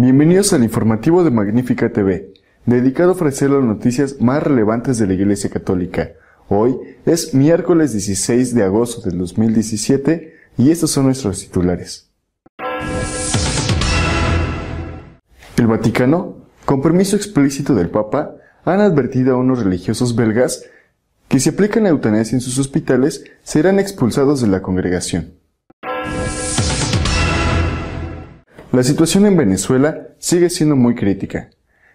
Bienvenidos al informativo de Magnífica TV, dedicado a ofrecer las noticias más relevantes de la Iglesia Católica. Hoy es miércoles 16 de agosto del 2017 y estos son nuestros titulares. El Vaticano, con permiso explícito del Papa, han advertido a unos religiosos belgas que si aplican la eutanasia en sus hospitales serán expulsados de la congregación. La situación en Venezuela sigue siendo muy crítica.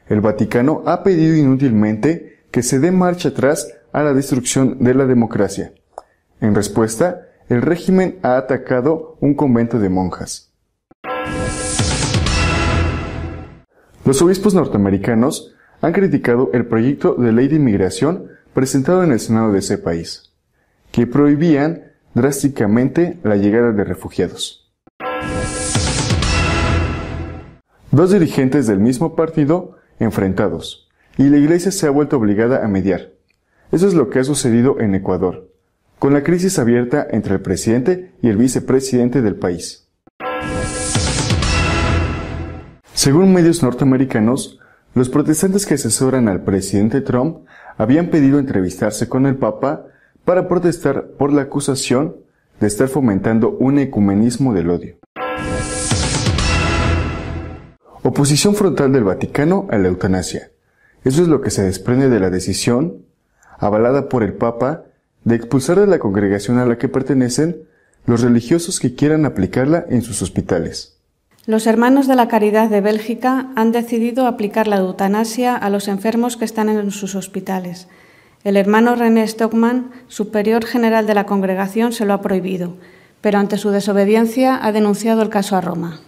El Vaticano ha pedido inútilmente que se dé marcha atrás a la destrucción de la democracia. En respuesta, el régimen ha atacado un convento de monjas. Los obispos norteamericanos han criticado el proyecto de ley de inmigración presentado en el Senado de ese país, que prohibían drásticamente la llegada de refugiados. Dos dirigentes del mismo partido enfrentados, y la Iglesia se ha vuelto obligada a mediar. Eso es lo que ha sucedido en Ecuador, con la crisis abierta entre el presidente y el vicepresidente del país. Según medios norteamericanos, los protestantes que asesoran al presidente Trump habían pedido entrevistarse con el Papa para protestar por la acusación de estar fomentando un ecumenismo del odio. Oposición frontal del Vaticano a la eutanasia. Eso es lo que se desprende de la decisión, avalada por el Papa, de expulsar de la congregación a la que pertenecen los religiosos que quieran aplicarla en sus hospitales. Los Hermanos de la Caridad de Bélgica han decidido aplicar la eutanasia a los enfermos que están en sus hospitales. El hermano René Stockman, superior general de la congregación, se lo ha prohibido, pero ante su desobediencia ha denunciado el caso a Roma.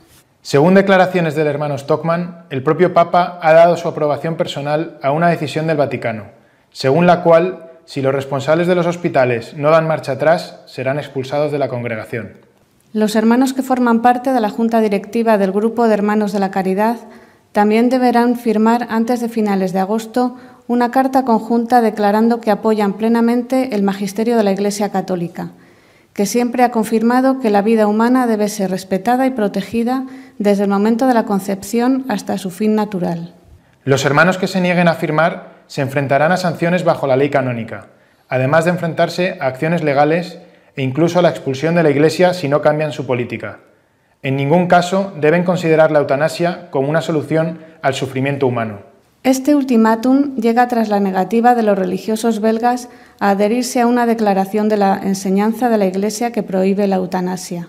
Según declaraciones del hermano Stockman, el propio Papa ha dado su aprobación personal a una decisión del Vaticano, según la cual, si los responsables de los hospitales no dan marcha atrás, serán expulsados de la congregación. Los hermanos que forman parte de la Junta Directiva del Grupo de Hermanos de la Caridad también deberán firmar antes de finales de agosto una carta conjunta declarando que apoyan plenamente el magisterio de la Iglesia Católica, que siempre ha confirmado que la vida humana debe ser respetada y protegida desde el momento de la concepción hasta su fin natural. Los hermanos que se nieguen a firmar se enfrentarán a sanciones bajo la ley canónica, además de enfrentarse a acciones legales e incluso a la expulsión de la Iglesia si no cambian su política. En ningún caso deben considerar la eutanasia como una solución al sufrimiento humano. Este ultimátum llega tras la negativa de los religiosos belgas a adherirse a una declaración de la enseñanza de la Iglesia que prohíbe la eutanasia.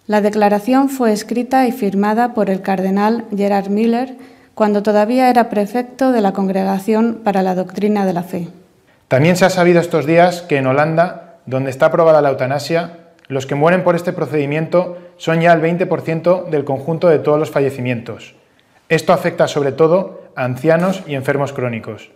La declaración fue escrita y firmada por el cardenal Gerard Müller cuando todavía era prefecto de la Congregación para la Doctrina de la Fe. También se ha sabido estos días que en Holanda, donde está aprobada la eutanasia, los que mueren por este procedimiento son ya el 20% del conjunto de todos los fallecimientos. Esto afecta sobre todo a ancianos y enfermos crónicos.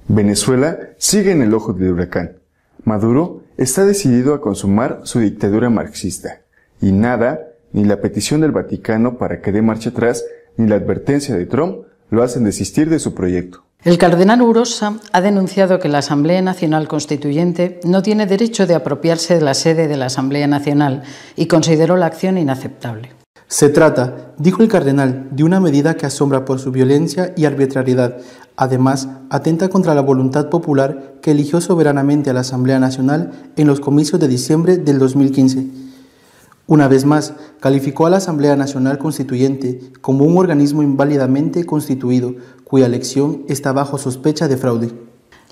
Venezuela sigue en el ojo del huracán. Maduro está decidido a consumar su dictadura marxista, y nada, ni la petición del Vaticano para que dé marcha atrás, ni la advertencia de Trump lo hacen desistir de su proyecto. El cardenal Urosa ha denunciado que la Asamblea Nacional Constituyente no tiene derecho de apropiarse de la sede de la Asamblea Nacional y consideró la acción inaceptable. Se trata, dijo el cardenal, de una medida que asombra por su violencia y arbitrariedad. Además, atenta contra la voluntad popular que eligió soberanamente a la Asamblea Nacional en los comicios de diciembre del 2015. Una vez más, calificó a la Asamblea Nacional Constituyente como un organismo inválidamente constituido, cuya elección está bajo sospecha de fraude.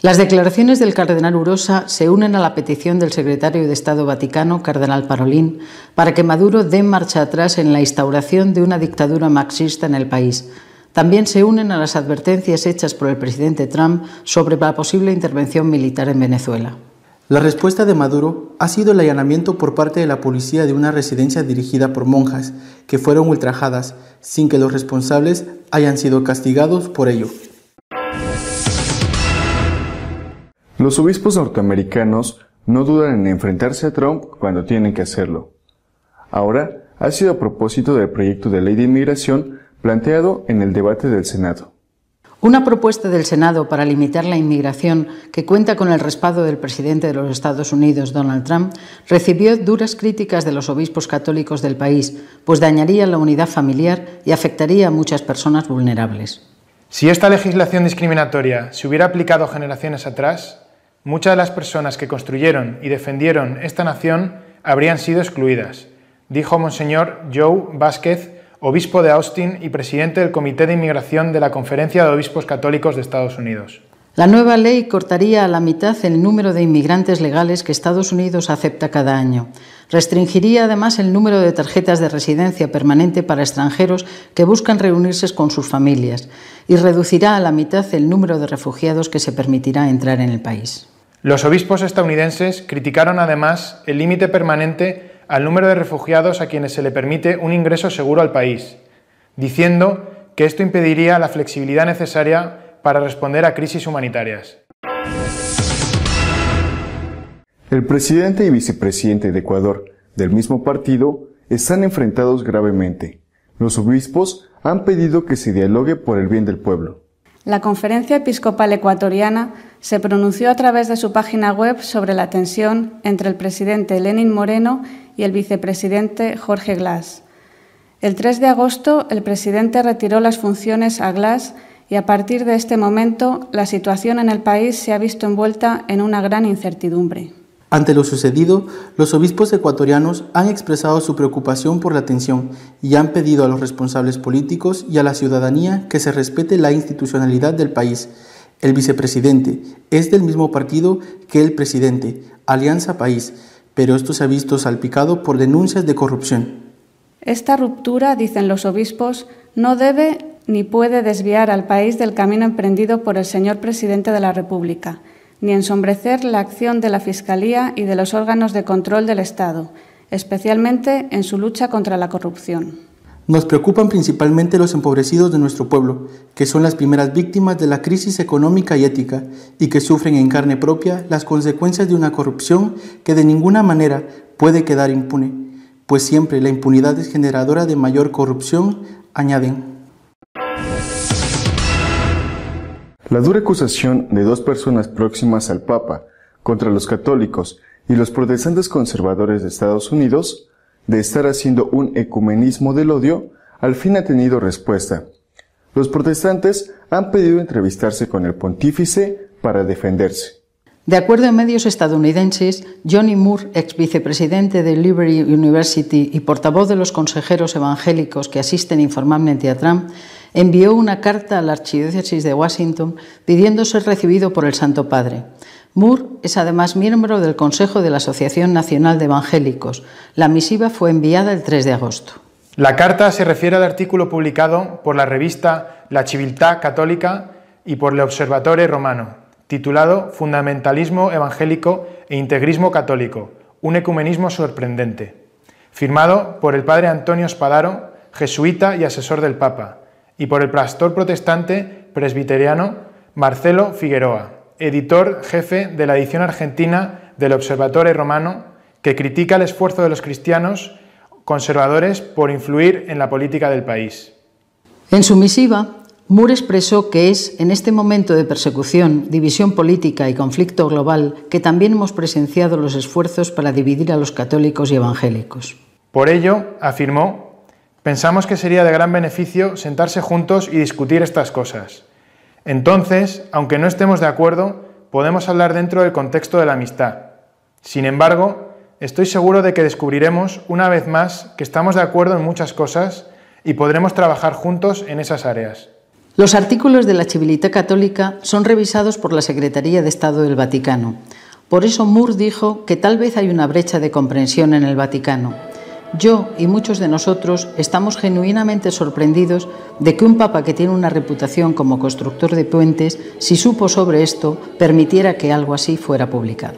Las declaraciones del cardenal Urosa se unen a la petición del secretario de Estado Vaticano, cardenal Parolin, para que Maduro dé marcha atrás en la instauración de una dictadura marxista en el país. También se unen a las advertencias hechas por el presidente Trump sobre la posible intervención militar en Venezuela. La respuesta de Maduro ha sido el allanamiento por parte de la policía de una residencia dirigida por monjas, que fueron ultrajadas, sin que los responsables hayan sido castigados por ello. Los obispos norteamericanos no dudan en enfrentarse a Trump cuando tienen que hacerlo. Ahora ha sido a propósito del proyecto de ley de inmigración planteado en el debate del Senado. Una propuesta del Senado para limitar la inmigración, que cuenta con el respaldo del presidente de los Estados Unidos, Donald Trump, recibió duras críticas de los obispos católicos del país, pues dañaría la unidad familiar y afectaría a muchas personas vulnerables. Si esta legislación discriminatoria se hubiera aplicado generaciones atrás, muchas de las personas que construyeron y defendieron esta nación habrían sido excluidas, dijo Monseñor Joe Vázquez, obispo de Austin y presidente del Comité de Inmigración de la Conferencia de Obispos Católicos de Estados Unidos. La nueva ley cortaría a la mitad el número de inmigrantes legales que Estados Unidos acepta cada año. Restringiría además el número de tarjetas de residencia permanente para extranjeros que buscan reunirse con sus familias y reducirá a la mitad el número de refugiados que se permitirá entrar en el país. Los obispos estadounidenses criticaron además el límite permanente al número de refugiados a quienes se le permite un ingreso seguro al país, diciendo que esto impediría la flexibilidad necesaria para responder a crisis humanitarias. El presidente y vicepresidente de Ecuador, del mismo partido, están enfrentados gravemente. Los obispos han pedido que se dialogue por el bien del pueblo. La Conferencia Episcopal Ecuatoriana se pronunció a través de su página web sobre la tensión entre el presidente Lenín Moreno y el vicepresidente Jorge Glass. El 3 de agosto, el presidente retiró las funciones a Glass y a partir de este momento la situación en el país se ha visto envuelta en una gran incertidumbre. Ante lo sucedido, los obispos ecuatorianos han expresado su preocupación por la tensión y han pedido a los responsables políticos y a la ciudadanía que se respete la institucionalidad del país. El vicepresidente es del mismo partido que el presidente, Alianza País, pero esto se ha visto salpicado por denuncias de corrupción. Esta ruptura, dicen los obispos, no debe ni puede desviar al país del camino emprendido por el señor presidente de la República, ni ensombrecer la acción de la Fiscalía y de los órganos de control del Estado, especialmente en su lucha contra la corrupción. Nos preocupan principalmente los empobrecidos de nuestro pueblo, que son las primeras víctimas de la crisis económica y ética y que sufren en carne propia las consecuencias de una corrupción que de ninguna manera puede quedar impune, pues siempre la impunidad es generadora de mayor corrupción, añaden. La dura acusación de dos personas próximas al Papa contra los católicos y los protestantes conservadores de Estados Unidos de estar haciendo un ecumenismo del odio, al fin ha tenido respuesta. Los protestantes han pedido entrevistarse con el pontífice para defenderse. De acuerdo a medios estadounidenses, Johnny Moore, ex vicepresidente de Liberty University y portavoz de los consejeros evangélicos que asisten informalmente a Trump, envió una carta a la Archidiócesis de Washington pidiendo ser recibido por el Santo Padre. Moore es además miembro del Consejo de la Asociación Nacional de Evangélicos. La misiva fue enviada el 3 de agosto. La carta se refiere al artículo publicado por la revista La Civiltà Católica y por l'Osservatore Romano, titulado Fundamentalismo evangélico e integrismo católico, un ecumenismo sorprendente, firmado por el padre Antonio Spadaro, jesuita y asesor del Papa, y por el pastor protestante presbiteriano Marcelo Figueroa, editor jefe de la edición argentina del Observatore Romano, que critica el esfuerzo de los cristianos conservadores por influir en la política del país. En su misiva, Moore expresó que es en este momento de persecución, división política y conflicto global que también hemos presenciado los esfuerzos para dividir a los católicos y evangélicos. Por ello, afirmó, pensamos que sería de gran beneficio sentarse juntos y discutir estas cosas. Entonces, aunque no estemos de acuerdo, podemos hablar dentro del contexto de la amistad. Sin embargo, estoy seguro de que descubriremos una vez más que estamos de acuerdo en muchas cosas y podremos trabajar juntos en esas áreas. Los artículos de la Civiltà Católica son revisados por la Secretaría de Estado del Vaticano. Por eso Moore dijo que tal vez hay una brecha de comprensión en el Vaticano. Yo y muchos de nosotros estamos genuinamente sorprendidos de que un papa que tiene una reputación como constructor de puentes, si supo sobre esto, permitiera que algo así fuera publicado.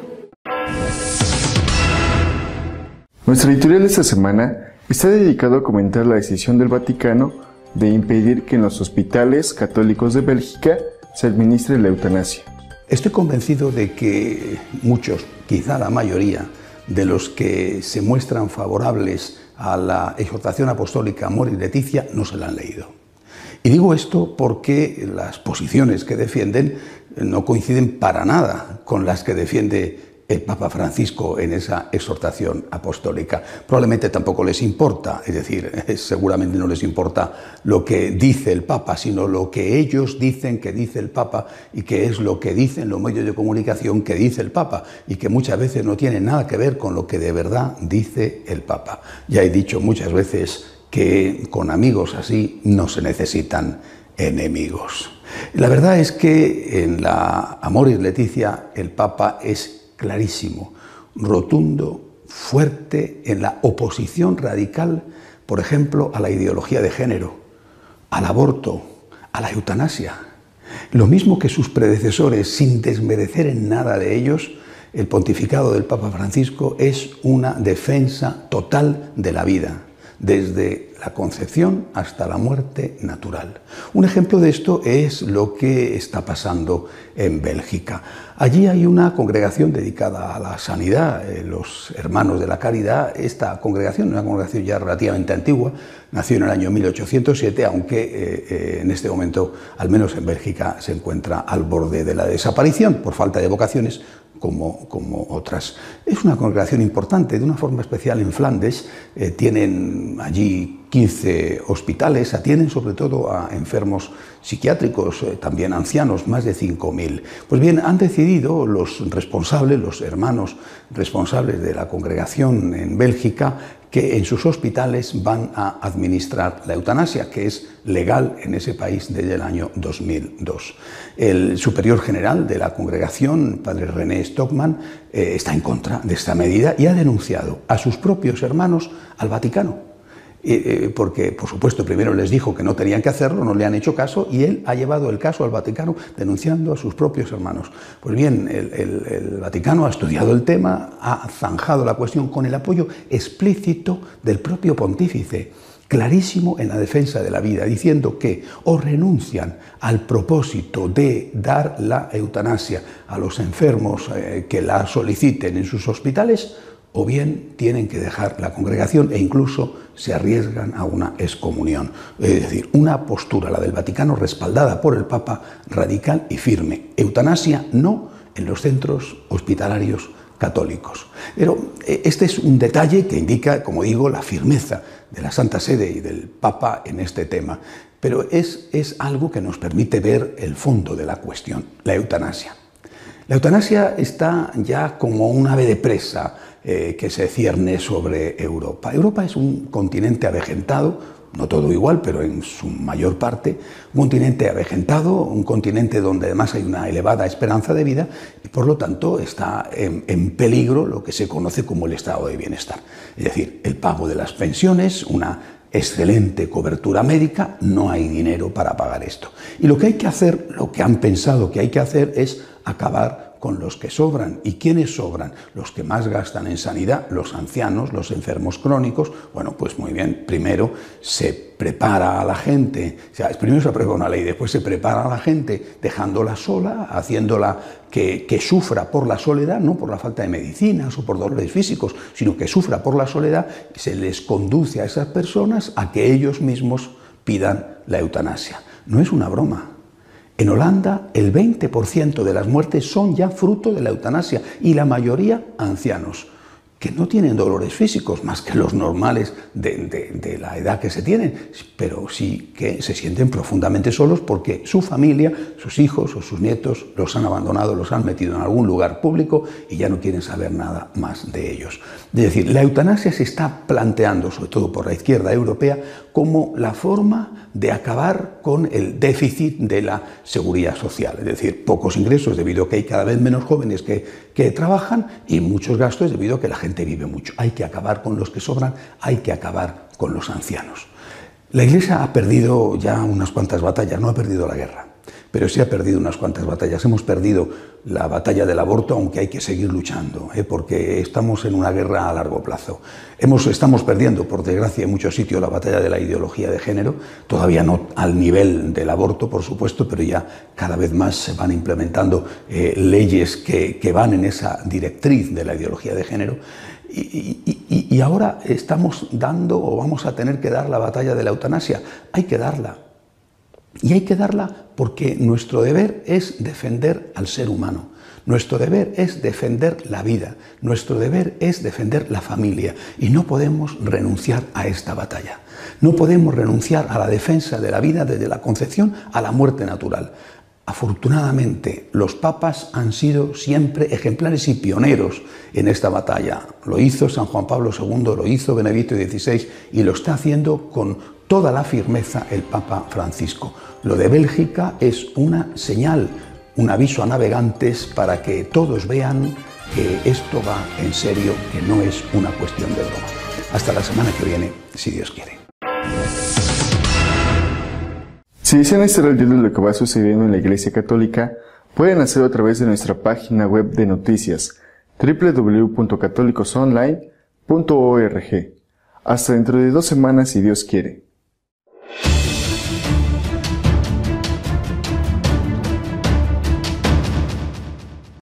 Nuestra editorial de esta semana está dedicado a comentar la decisión del Vaticano de impedir que en los hospitales católicos de Bélgica se administre la eutanasia. Estoy convencido de que muchos, quizá la mayoría, de los que se muestran favorables a la exhortación apostólica Amoris Laetitia no se la han leído. Y digo esto porque las posiciones que defienden no coinciden para nada con las que defiende el Papa Francisco en esa exhortación apostólica. Probablemente tampoco les importa, es decir, seguramente no les importa lo que dice el Papa, sino lo que ellos dicen que dice el Papa y que es lo que dicen los medios de comunicación que dice el Papa y que muchas veces no tiene nada que ver con lo que de verdad dice el Papa. Ya he dicho muchas veces que con amigos así no se necesitan enemigos. La verdad es que en la Amoris Laetitia el Papa es clarísimo, rotundo, fuerte en la oposición radical, por ejemplo, a la ideología de género, al aborto, a la eutanasia. Lo mismo que sus predecesores, sin desmerecer en nada de ellos, el pontificado del Papa Francisco es una defensa total de la vida, desde la concepción hasta la muerte natural. Un ejemplo de esto es lo que está pasando en Bélgica. Allí hay una congregación dedicada a la sanidad, los Hermanos de la Caridad. Esta congregación, una congregación ya relativamente antigua, nació en el año 1807, aunque en este momento, al menos en Bélgica, se encuentra al borde de la desaparición por falta de vocaciones, como otras. Es una congregación importante, de una forma especial en Flandes. Tienen allí 15 hospitales, atienden sobre todo a enfermos psiquiátricos, también ancianos, más de 5.000. Pues bien, han decidido los responsables, los hermanos responsables de la congregación en Bélgica, que en sus hospitales van a administrar la eutanasia, que es legal en ese país desde el año 2002. El superior general de la congregación, padre René Stockman, está en contra de esta medida y ha denunciado a sus propios hermanos al Vaticano. Porque, por supuesto, primero les dijo que no tenían que hacerlo, no le han hecho caso, y él ha llevado el caso al Vaticano denunciando a sus propios hermanos. Pues bien, el Vaticano ha estudiado el tema, ha zanjado la cuestión con el apoyo explícito del propio pontífice, clarísimo en la defensa de la vida, diciendo que o renuncian al propósito de dar la eutanasia a los enfermos que la soliciten en sus hospitales, o bien tienen que dejar la congregación e incluso se arriesgan a una excomunión. Es decir, una postura, la del Vaticano, respaldada por el Papa, radical y firme. Eutanasia no en los centros hospitalarios católicos. Pero este es un detalle que indica, como digo, la firmeza de la Santa Sede y del Papa en este tema. Pero es algo que nos permite ver el fondo de la cuestión, la eutanasia. La eutanasia está ya como un ave de presa que se cierne sobre Europa. Europa es un continente avejentado, no todo igual, pero en su mayor parte, un continente avejentado, un continente donde además hay una elevada esperanza de vida y por lo tanto está en peligro lo que se conoce como el estado de bienestar. Es decir, el pago de las pensiones, una excelente cobertura médica, no hay dinero para pagar esto. Y lo que hay que hacer, lo que han pensado que hay que hacer es acabar con los que sobran. ¿Y quiénes sobran? Los que más gastan en sanidad, los ancianos, los enfermos crónicos. Bueno, pues muy bien, primero se prepara a la gente, o sea, primero se aprueba una ley, después se prepara a la gente dejándola sola, haciéndola que sufra por la soledad, no por la falta de medicinas o por dolores físicos, sino que sufra por la soledad, y se les conduce a esas personas a que ellos mismos pidan la eutanasia. No es una broma. En Holanda, el 20% de las muertes son ya fruto de la eutanasia y la mayoría ancianos, que no tienen dolores físicos más que los normales de la edad que se tienen, pero sí que se sienten profundamente solos porque su familia, sus hijos o sus nietos los han abandonado, los han metido en algún lugar público y ya no quieren saber nada más de ellos. Es decir, la eutanasia se está planteando, sobre todo por la izquierda europea, como la forma de acabar con el déficit de la seguridad social. Es decir, pocos ingresos debido a que hay cada vez menos jóvenes que trabajan y muchos gastos debido a que la gente vive mucho. Hay que acabar con los que sobran, hay que acabar con los ancianos. La Iglesia ha perdido ya unas cuantas batallas, no ha perdido la guerra, pero sí ha perdido unas cuantas batallas. Hemos perdido la batalla del aborto, aunque hay que seguir luchando, porque estamos en una guerra a largo plazo. Estamos perdiendo, por desgracia, en muchos sitios la batalla de la ideología de género, todavía no al nivel del aborto, por supuesto, pero ya cada vez más se van implementando leyes que van en esa directriz de la ideología de género. Y ahora estamos dando o vamos a tener que dar la batalla de la eutanasia. Hay que darla. Y hay que darla porque nuestro deber es defender al ser humano. Nuestro deber es defender la vida. Nuestro deber es defender la familia. Y no podemos renunciar a esta batalla. No podemos renunciar a la defensa de la vida desde la concepción a la muerte natural. Afortunadamente, los papas han sido siempre ejemplares y pioneros en esta batalla. Lo hizo San Juan Pablo II, lo hizo Benedicto XVI y lo está haciendo con toda la firmeza el Papa Francisco. Lo de Bélgica es una señal, un aviso a navegantes para que todos vean que esto va en serio, que no es una cuestión de broma. Hasta la semana que viene, si Dios quiere. Si desean estar al día de lo que va sucediendo en la Iglesia Católica, pueden hacerlo a través de nuestra página web de noticias www.católicosonline.org. Hasta dentro de 2 semanas, si Dios quiere.